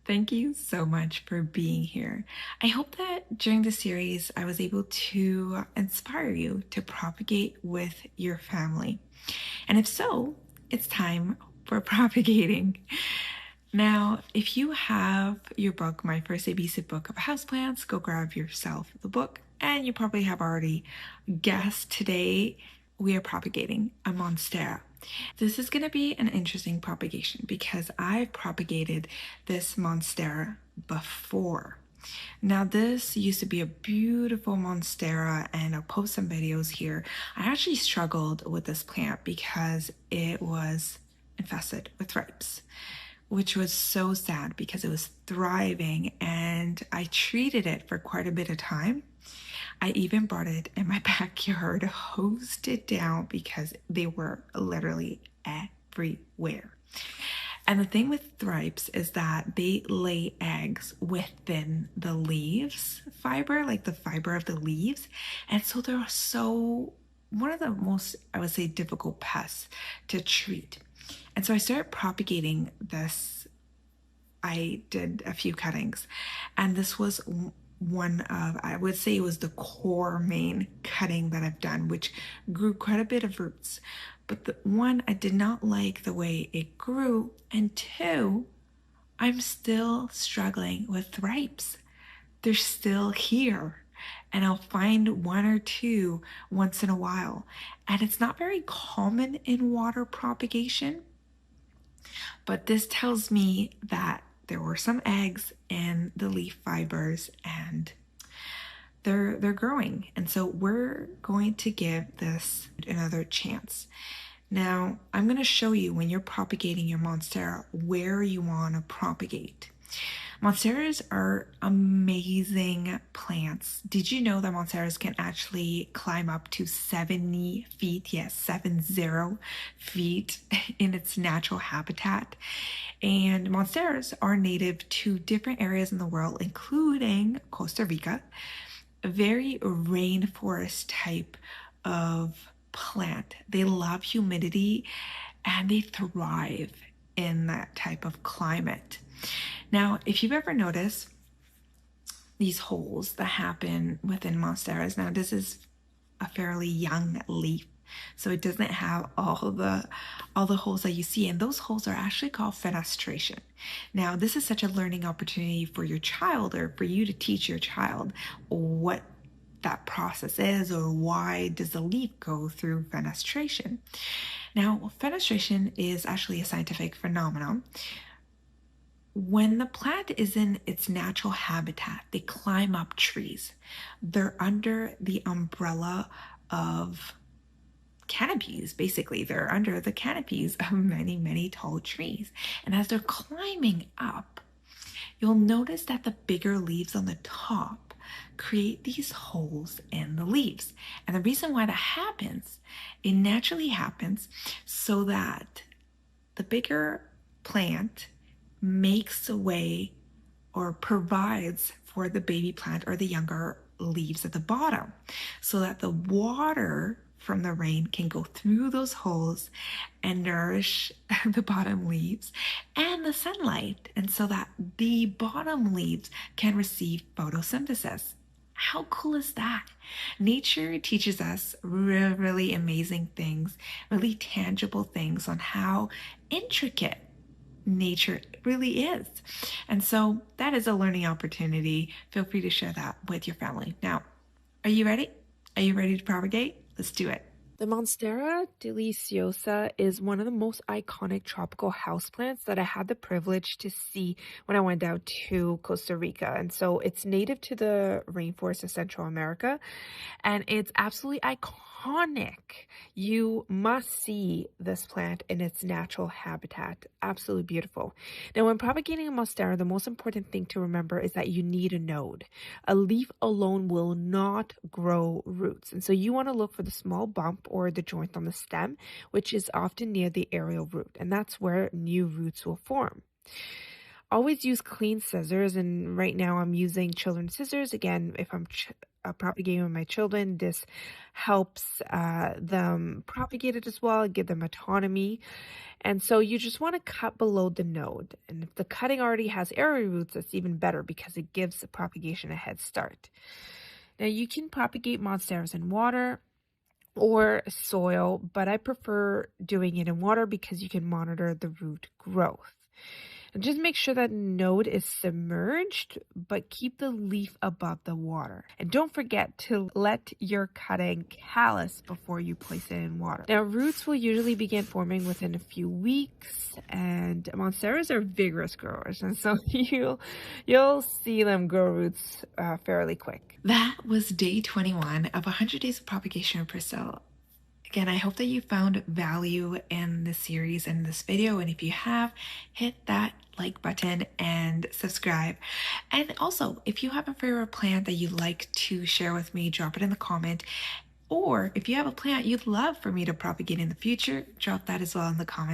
Thank you so much for being here. I hope that during the series, I was able to inspire you to propagate with your family. And if so, it's time for propagating. Now, if you have your book, My First ABC Book of Houseplants, go grab yourself the book. And you probably have already guessed today we are propagating a Monstera. This is going to be an interesting propagation because I've propagated this Monstera before. Now, this used to be a beautiful Monstera, and I'll post some videos here. I actually struggled with this plant because it was infested with thrips, which was so sad because it was thriving and I treated it for quite a bit of time. I even brought it in my backyard, hosed it down because they were literally everywhere. And the thing with thrips is that they lay eggs within the leaves fiber, like the fiber of the leaves. And so they're one of the most, I would say, difficult pests to treat. And so I started propagating this. I did a few cuttings, and this was one of, I would say it was the core main cutting that I've done, which grew quite a bit of roots. But the one, I did not like the way it grew, and two, I'm still struggling with thrips. They're still here, and I'll find one or two once in a while. And it's not very common in water propagation, but this tells me that there were some eggs in the leaf fibers and they're growing. And so we're going to give this another chance. Now, I'm going to show you when you're propagating your Monstera where you want to propagate. Monsteras are amazing plants. Did you know that Monsteras can actually climb up to 70 feet? Yes, 70 feet in its natural habitat. And Monsteras are native to different areas in the world, including Costa Rica, a very rainforest type of plant. They love humidity and they thrive in that type of climate. Now, if you've ever noticed these holes that happen within Monsteras, now this is a fairly young leaf, so it doesn't have all the holes that you see, and those holes are actually called fenestration. Now, this is such a learning opportunity for your child, or for you to teach your child what that process is, or why does the leaf go through fenestration. Now, fenestration is actually a scientific phenomenon. When the plant is in its natural habitat, they climb up trees. They're under the umbrella of canopies, basically. They're under the canopies of many, many tall trees. And as they're climbing up, you'll notice that the bigger leaves on the top create these holes in the leaves. And the reason why that happens, it naturally happens so that the bigger plant makes a way or provides for the baby plant or the younger leaves at the bottom so that the water from the rain can go through those holes and nourish the bottom leaves and the sunlight, and so that the bottom leaves can receive photosynthesis. How cool is that? Nature teaches us really, really amazing things, really tangible things on how intricate nature really is. And so that is a learning opportunity. Feel free to share that with your family. Now, are you ready? Are you ready to propagate? Let's do it. The Monstera Deliciosa is one of the most iconic tropical houseplants that I had the privilege to see when I went down to Costa Rica. And so it's native to the rainforests of Central America, and it's absolutely iconic. You must see this plant in its natural habitat. Absolutely beautiful. Now, when propagating a Monstera, the most important thing to remember is that you need a node. A leaf alone will not grow roots. And so you want to look for the small bump or the joint on the stem, which is often near the aerial root. And that's where new roots will form. Always use clean scissors, and right now I'm using children's scissors. Again, if I'm propagating with my children, this helps them propagate it as well, give them autonomy. And so you just want to cut below the node. And if the cutting already has area roots, that's even better because it gives the propagation a head start. Now you can propagate monsteras in water or soil, but I prefer doing it in water because you can monitor the root growth. And just make sure that node is submerged, but keep the leaf above the water. And don't forget to let your cutting callus before you place it in water. Now, roots will usually begin forming within a few weeks, and monsteras are vigorous growers, and so you'll see them grow roots fairly quick. That was day 21 of 100 Days of Propagation with Priscille. Again, I hope that you found value in this series and this video. And if you have, hit that like button and subscribe. And also, if you have a favorite plant that you'd like to share with me, drop it in the comment. Or if you have a plant you'd love for me to propagate in the future, drop that as well in the comments.